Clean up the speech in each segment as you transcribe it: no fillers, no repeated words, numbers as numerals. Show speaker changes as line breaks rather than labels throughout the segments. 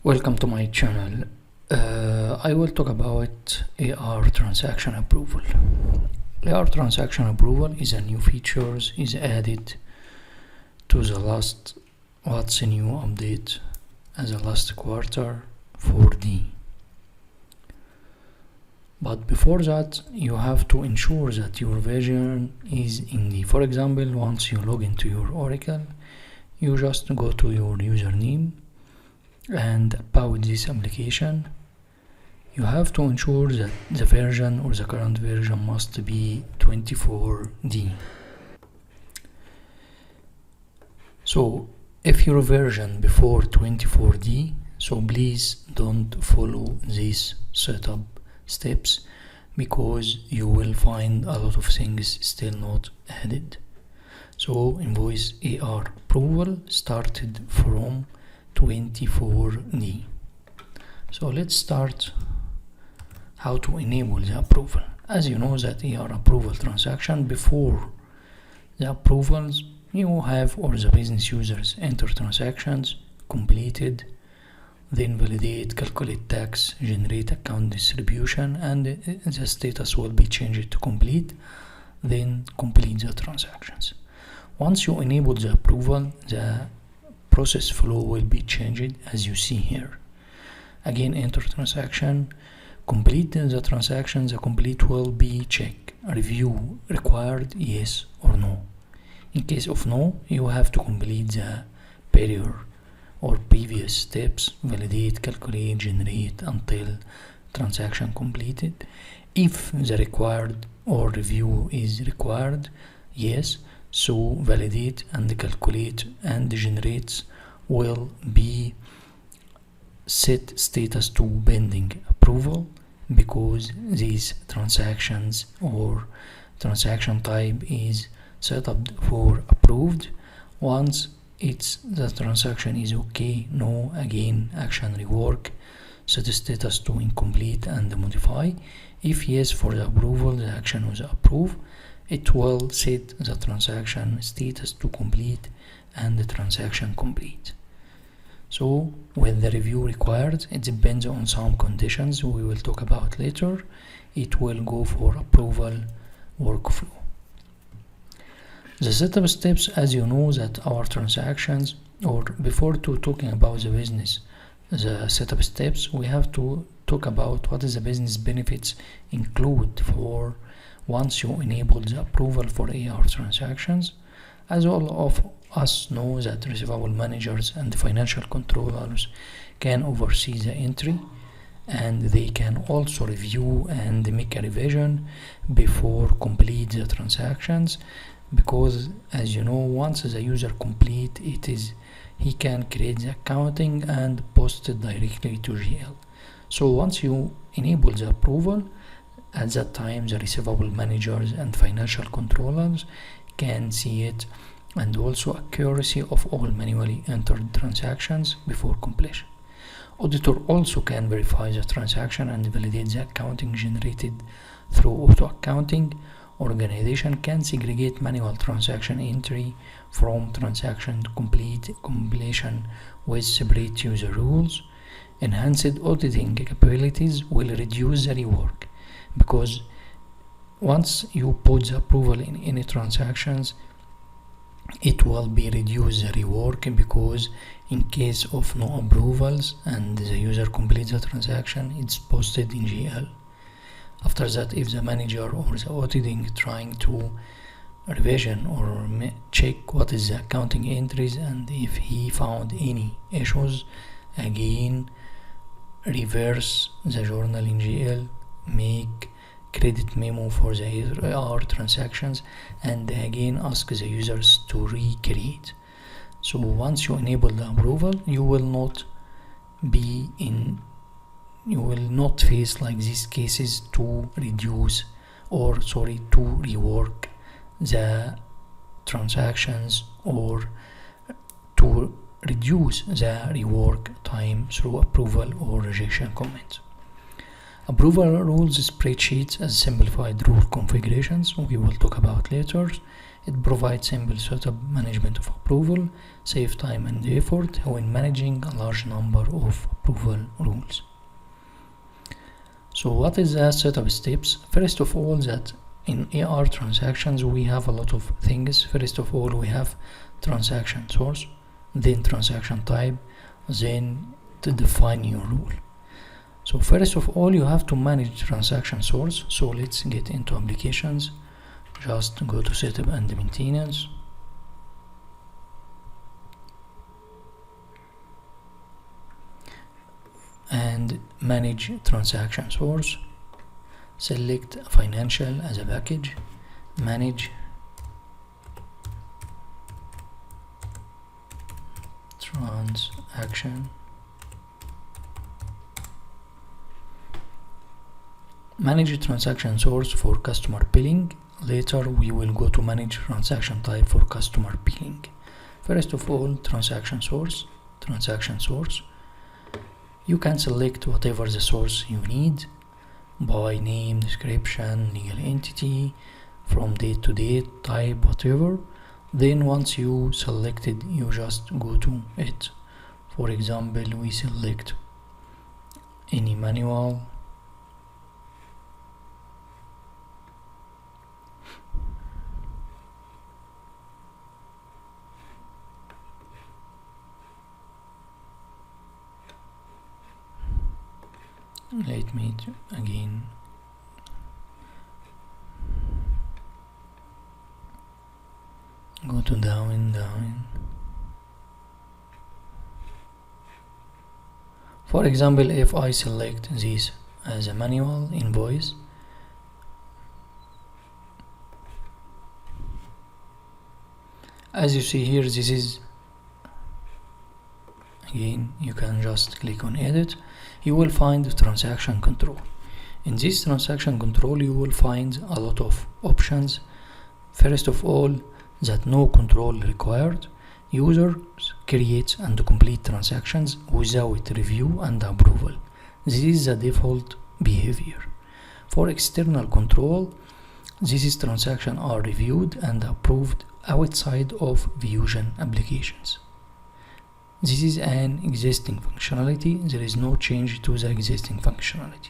Welcome to my channel. I will talk about AR transaction approval. AR transaction approval is a new feature is added to the last what's new update as a last quarter 4D. But before that, you have to ensure that your version is in the, for example, once you log into your Oracle, you just go to your username, and about this application you have to ensure that the version or the current version must be 24D. So if your version before 24D, so please don't follow these setup steps, because you will find a lot of things still not added. So Invoice AR approval started from 24D. So let's start how to enable the approval. As you know that AR approval transaction, before the approvals you have or the business users enter transactions completed, then validate, calculate tax, generate account distribution, and the status will be changed to complete, then complete the transactions. Once you enable the approval, the process flow will be changed as you see here. Again, enter transaction, complete the transaction, the complete will be check, review required, yes or no. In case of no, you have to complete the prior or previous steps, validate, calculate, generate until transaction completed. If the required or review is required, yes, so validate and calculate and generates will be set status to pending approval, because these transactions or transaction type is set up for approved. Once the transaction is okay, no, again action rework, set status to incomplete and modify. If yes for the approval, the action was approved, it will set the transaction status to complete and the transaction complete. So with the review required, it depends on some conditions we will talk about later, it will go for approval workflow. The setup steps, as you know that our transactions, or before talking about the business, the setup steps, we have to talk about what is the business benefits include for once you enable the approval for AR transactions. As all of us know that receivable managers and financial controllers can oversee the entry, and they can also review and make a revision before complete the transactions, because as you know, once the user complete he can create the accounting and post it directly to GL. So once you enable the approval, at that time the receivable managers and financial controllers can see it, and also accuracy of all manually entered transactions before completion. Auditor also can verify the transaction and validate the accounting generated through auto accounting. Organization can segregate manual transaction entry from transaction completion with separate user rules. Enhanced auditing capabilities will reduce the rework, because once you put the approval in any transactions, it will be reduce the rework, because in case of no approvals and the user completes the transaction, it's posted in GL. After that, if the manager or the auditing trying to revision or check what is the accounting entries, and if he found any issues, again reverse the journal in GL, make credit memo for the AR transactions, and again ask the users to recreate. So once you enable the approval, you will not face like these cases to reduce to rework the transactions or to reduce the rework time through approval or rejection comments. Approval rules spreadsheets as simplified rule configurations we will talk about later. It provides simple setup, management of approval, save time and effort when managing a large number of approval rules. So what is the setup steps? First of all, that in AR transactions we have a lot of things. First of all, we have transaction source, then transaction type, then to define your rule. So first of all, you have to manage transaction source. So let's get into applications. Just go to setup and maintenance. And manage transaction source. Select financial as a package. Manage transaction. Manage transaction source for customer billing. Later we will go to manage transaction type for customer billing. First of all, transaction source. You can select whatever the source you need by name, description, legal entity, from date to date, type, whatever. Then once you selected, you just go to it. For example, we select any manual. Let me again go to down. For example, if I select this as a manual invoice, as you see here, this is, again, you can just click on edit. You will find transaction control. In this transaction control, you will find a lot of options. First of all, that no control required. Users create and complete transactions without review and approval. This is the default behavior. For external control, these transactions are reviewed and approved outside of Fusion applications. This is an existing functionality. There is no change to the existing functionality.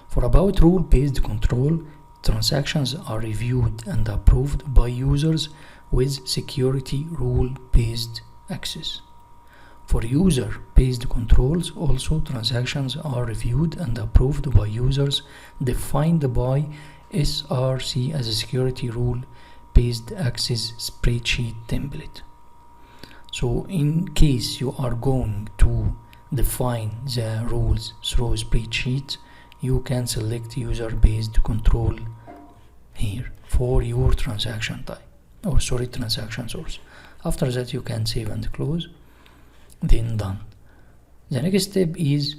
For about rule-based control, transactions are reviewed and approved by users with security rule-based access. For user-based controls, also transactions are reviewed and approved by users defined by SRC as a security rule-based access spreadsheet template. So in case you are going to define the rules through spreadsheet, you can select user-based control here for your transaction type, transaction source. After that, you can save and close, then done. The next step is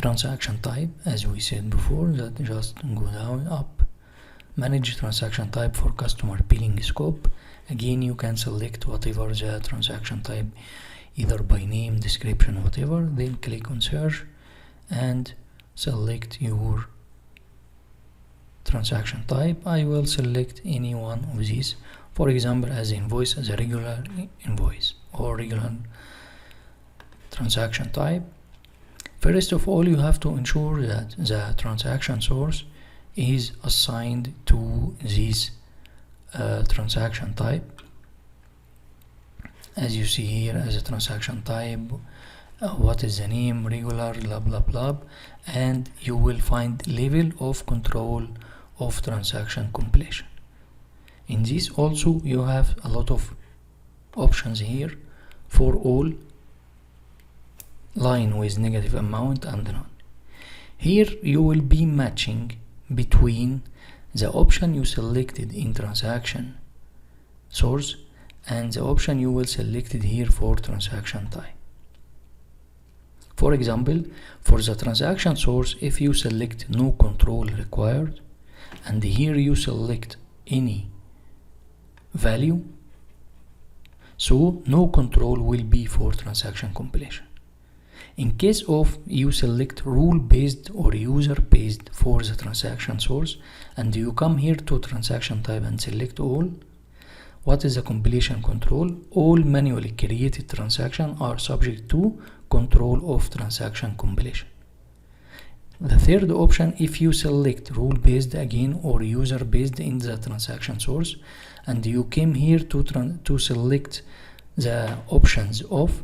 transaction type. As we said before, that just go down, up, manage transaction type for customer billing scope. Again, you can select whatever the transaction type, either by name, description, whatever. Then click on search and select your transaction type. I will select any one of these. For example, as invoice, as a regular invoice or regular transaction type. First of all, you have to ensure that the transaction source is assigned to this transaction type. As you see here, as a transaction type, what is the name, regular, blah blah blah, and you will find level of control of transaction completion. In this also you have a lot of options here for all, line with negative amount and none. Here you will be matching between the option you selected in transaction source and the option you will selected here for transaction type. For example, for the transaction source, if you select no control required, and here you select any value, so no control will be for transaction completion. In case of you select rule-based or user-based for the transaction source, and you come here to transaction type and select all, what is the completion control? All manually created transactions are subject to control of transaction completion. The third option, if you select rule-based again or user-based in the transaction source, and you came here to select the options of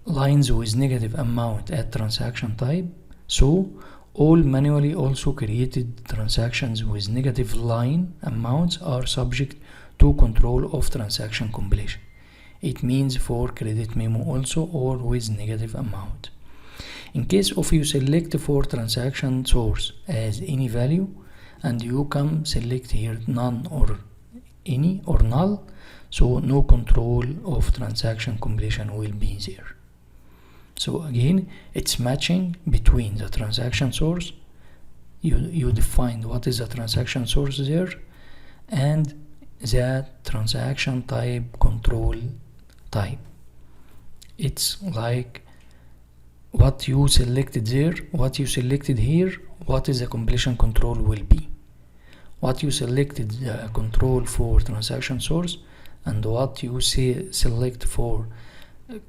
lines with negative amount at transaction type, so all manually also created transactions with negative line amounts are subject to control of transaction completion. It means for credit memo also, or with negative amount. In case of you select for transaction source as any value, and you come select here none or any or null, so no control of transaction completion will be there. So again, it's matching between the transaction source, you defined what is the transaction source there, and the transaction type control type. It's like what you selected there, what you selected here, what is the completion control will be. What you selected the control for transaction source, and what you select for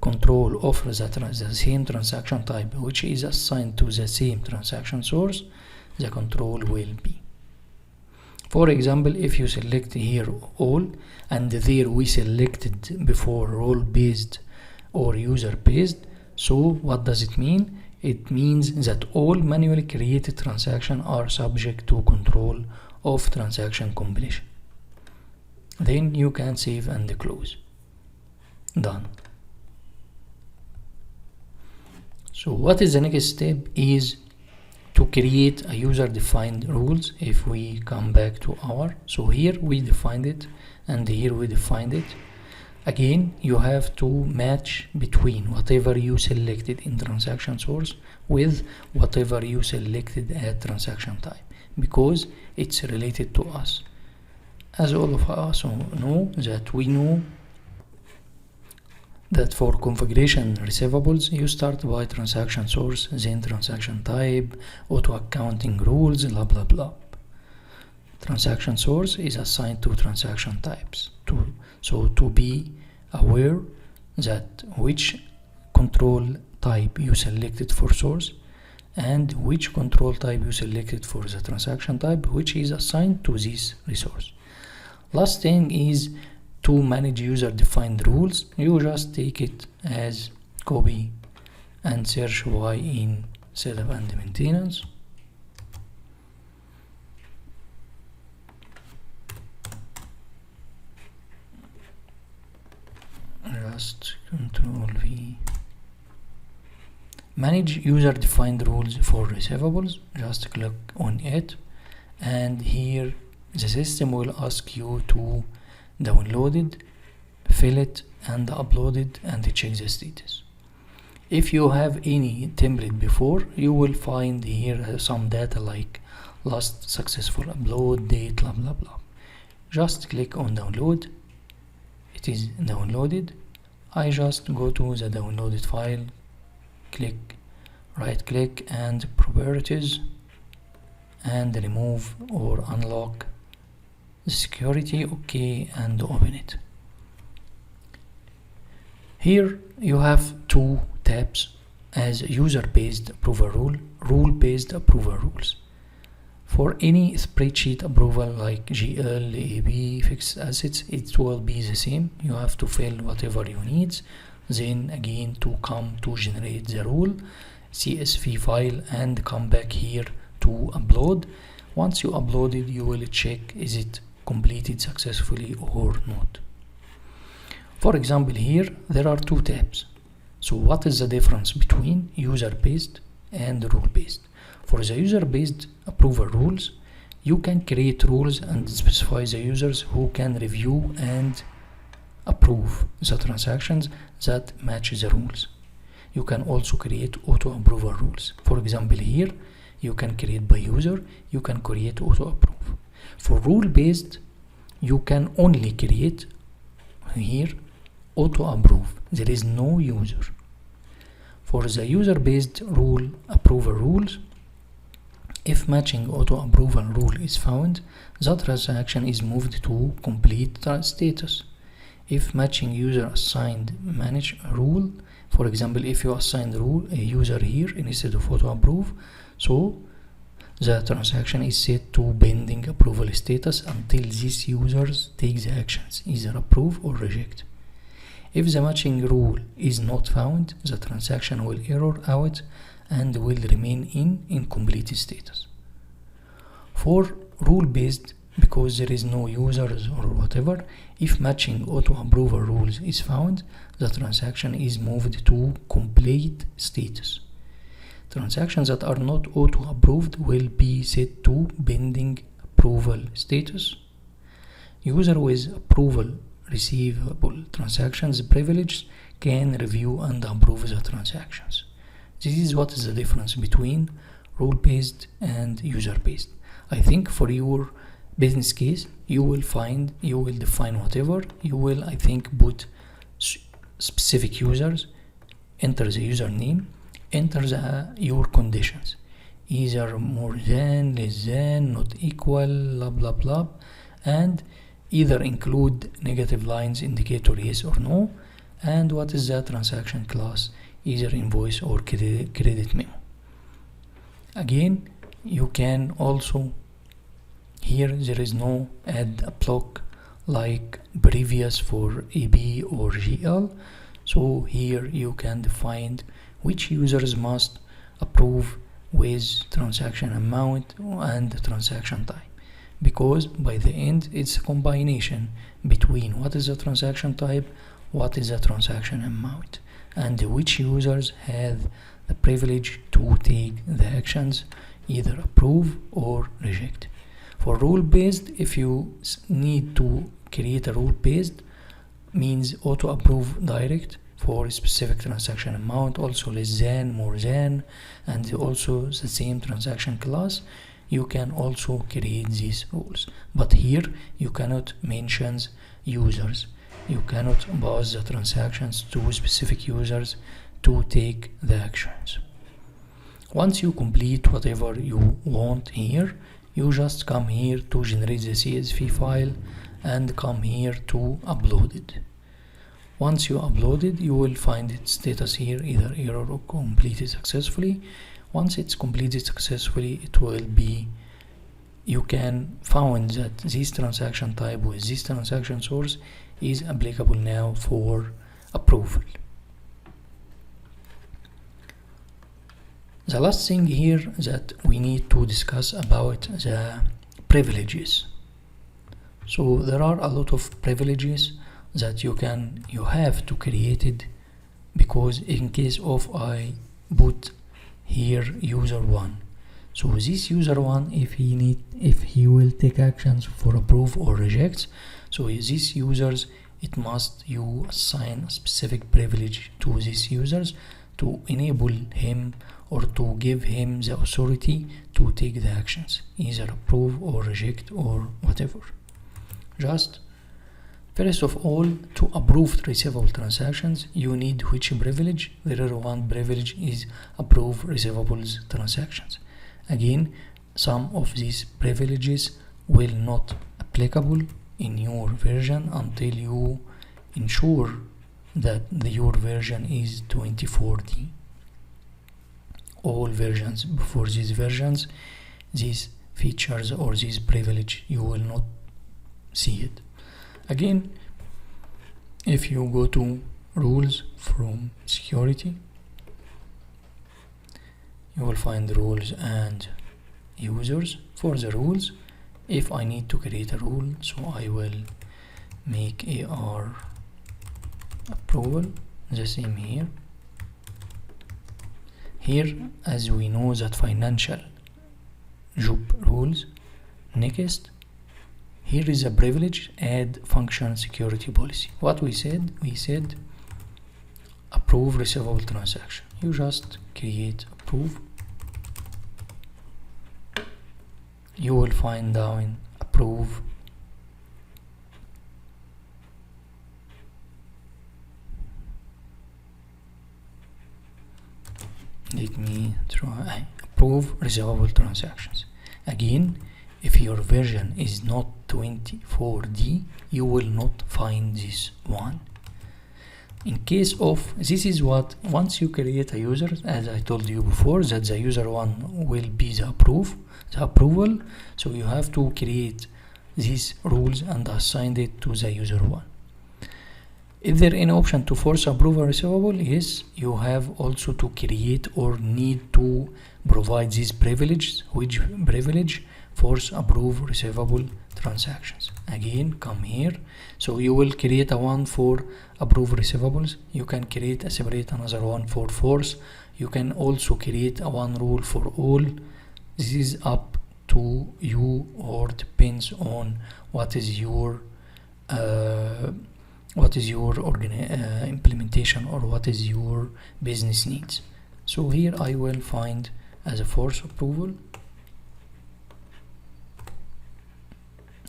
control of the same transaction type which is assigned to the same transaction source, the control will be. For example, if you select here all, and there we selected before role based or user based, so what does it mean? It means that all manually created transactions are subject to control of transaction completion. Then you can save and close. Done. So what is the next step is to create a user defined rules. If we come back to so here we defined it, and here we defined it. Again, you have to match between whatever you selected in transaction source with whatever you selected at transaction type, because it's related to us. As all of us know that we know that for configuration receivables, you start by transaction source, then transaction type, auto accounting rules, blah blah blah. Transaction source is assigned to transaction types. So to be aware that which control type you selected for source and which control type you selected for the transaction type which is assigned to this resource. Last thing is to manage user defined rules. You just take it as copy and search Y in setup and maintenance. Just Control V. Manage user defined rules for receivables. Just click on it, and here the system will ask you to download it, fill it, and upload it, and check the status. If you have any template before, you will find here some data like last successful upload, date, blah blah blah. Just click on download. It is downloaded. I just go to the downloaded file, right click and properties, and remove or unlock the security, okay, and open it. Here you have two tabs as user-based approval rule, rule-based approval rules. For any spreadsheet approval like GL, AB, fixed assets, it will be the same. You have to fill whatever you need. Then again to come to generate the rule, CSV file, and come back here to upload. Once you upload it, you will check is it completed successfully or not. For example, here there are two tabs. So what is the difference between user-based and rule-based? For the user-based approval rules, you can create rules and specify the users who can review and approve the transactions that match the rules. You can also create auto approval rules. For example, here you can create by user, you can create auto approve. For rule-based, you can only create here auto approve. There is no user. For the user-based rule approval rules, if matching auto approval rule is found, the transaction is moved to complete status. If matching user assigned manage rule, for example, if you assign rule a user here instead of auto approve, so the transaction is set to pending approval status until these users take the actions, either approve or reject. If the matching rule is not found, the transaction will error out and will remain in incomplete status. For rule-based, because there is no users or whatever, if matching auto-approval rules is found, the transaction is moved to complete status. Transactions that are not auto-approved will be set to pending approval status. User with approval receivable transactions privilege can review and approve the transactions. This is what is the difference between rule-based and user-based. I think for your business case, you will define whatever. You will, I think, put specific users, enter the username, enter your conditions, either more than, less than, not equal, blah blah blah, and either include negative lines indicator yes or no, and what is the transaction class, either invoice or credit memo. Again, you can also, here there is no add a block like previous for AB or GL, so here you can define which users must approve with transaction amount and transaction type, because by the end it's a combination between what is the transaction type, what is the transaction amount, and which users have the privilege to take the actions, either approve or reject. For rule-based, if you need to create a rule-based, means auto-approve direct for a specific transaction amount, also less than, more than, and also the same transaction class, you can also create these rules. But here you cannot mention users. You cannot pass the transactions to specific users to take the actions. Once you complete whatever you want here, you just come here to generate the CSV file and come here to upload it. Once you upload it, you will find its status here, either error or completed successfully. Once it's completed successfully, it will be, you can find that this transaction type with this transaction source is applicable now for approval. The last thing here that we need to discuss about the privileges. So there are a lot of privileges that you have to create it, because in case of I put here user 1, so this user 1, if he will take actions for approve or rejects, so these users, it must you assign a specific privilege to these users to enable him or to give him the authority to take the actions, either approve or reject or whatever. Just first of all, to approve receivable transactions, you need which privilege? There one privilege is approve receivables transactions. Again, some of these privileges will not applicable in your version until you ensure that your version is 24D. All versions before these versions, these features or this privilege, you will not see it. Again, if you go to rules from security, you will find rules and users. For the rules, if I need to create a rule, so I will make AR approval, the same here. Here, as we know that financial job rules, next, here is a privilege, add function security policy. What we said approve receivable transaction. You just create approve. You will find down approve. let me try approve receivable transactions. Again, if your version is not 24D, you will not find this one. In case of this is what, once you create a user, as I told you before, that the user one will be the approval, so you have to create these rules and assign it to the user one. Is there any option to force approval receivable? Yes, you have also to create or need to provide these privileges, which privilege force approve receivable transactions. Again, come here, so you will create a one for approve receivables. You can create a separate another one for force. You can also create a one rule for all. This is up to you, or depends on what is your implementation, or what is your business needs. So here I will find as a force approval.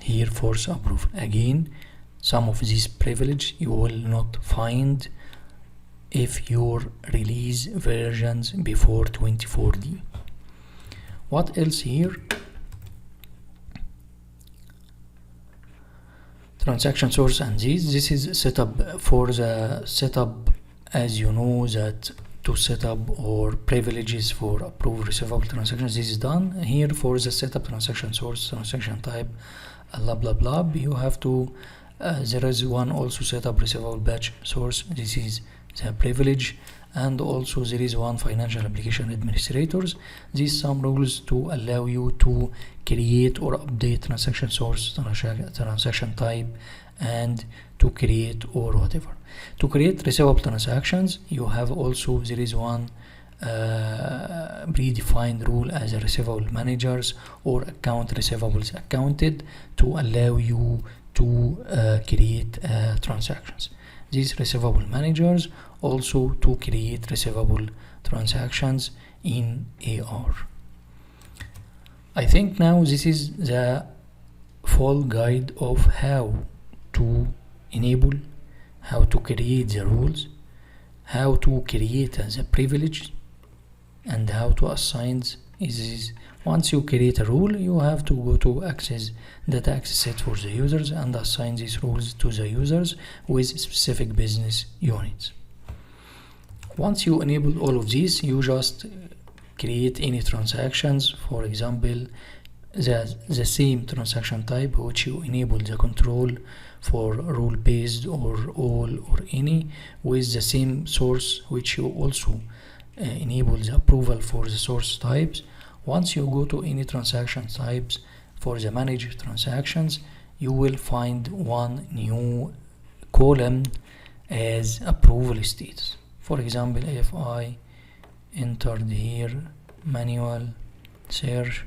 Here force approval. Again, some of these privilege you will not find if your release versions before 24D. What else here? Transaction source, and this is setup for the setup, as you know, that to set up or privileges for approve receivable transactions. This is done here for the setup transaction source, transaction type, blah blah blah. You have to there is one also setup receivable batch source. This is the privilege, and also there is one financial application administrators. These some rules to allow you to create or update transaction source, transaction type, and to create or whatever. To create receivable transactions, you have also there is one predefined rule as a receivable managers or account receivables accounted to allow you to create transactions. These receivable managers also to create receivable transactions in AR. I think now this is the full guide of how to enable, how to create the rules, how to create the privilege, and how to assign is. Once you create a rule, you have to go to access data access set for the users and assign these rules to the users with specific business units. Once you enable all of these, you just create any transactions. For example, the same transaction type which you enable the control for rule based or all or any, with the same source which you also enable the approval for the source types. Once you go to any transaction types for the manage transactions, you will find one new column as approval status. For example, if I entered here manual search,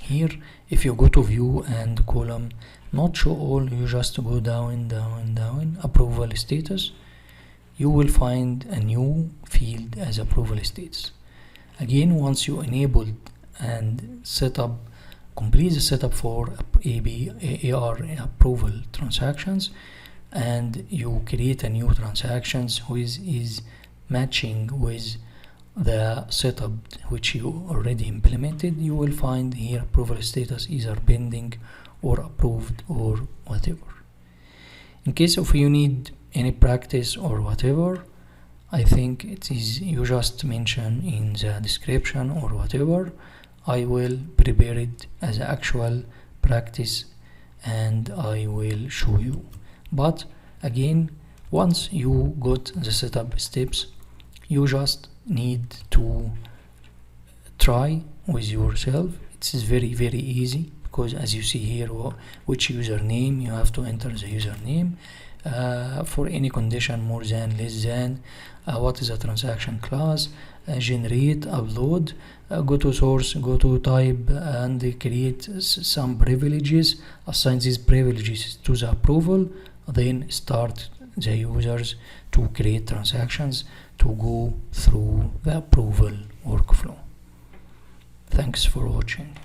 here if you go to view and column not show all, you just go down approval status, you will find a new field as approval status. Again, once you enable and set up, complete the setup for AR approval transactions, and you create a new transactions which is matching with the setup which you already implemented, you will find here approval status either pending or approved or whatever. In case of you need any practice or whatever, I think it is you just mention in the description or whatever. I will prepare it as actual practice and I will show you. But again, once you got the setup steps, you just need to try with yourself. It is very easy, because as you see here, which username you have to enter the username for any condition more than, less than, what is a transaction class, generate, upload, go to source, go to type, and create some privileges, assign these privileges to the approval, then start the users to create transactions to go through the approval workflow. Thanks for watching.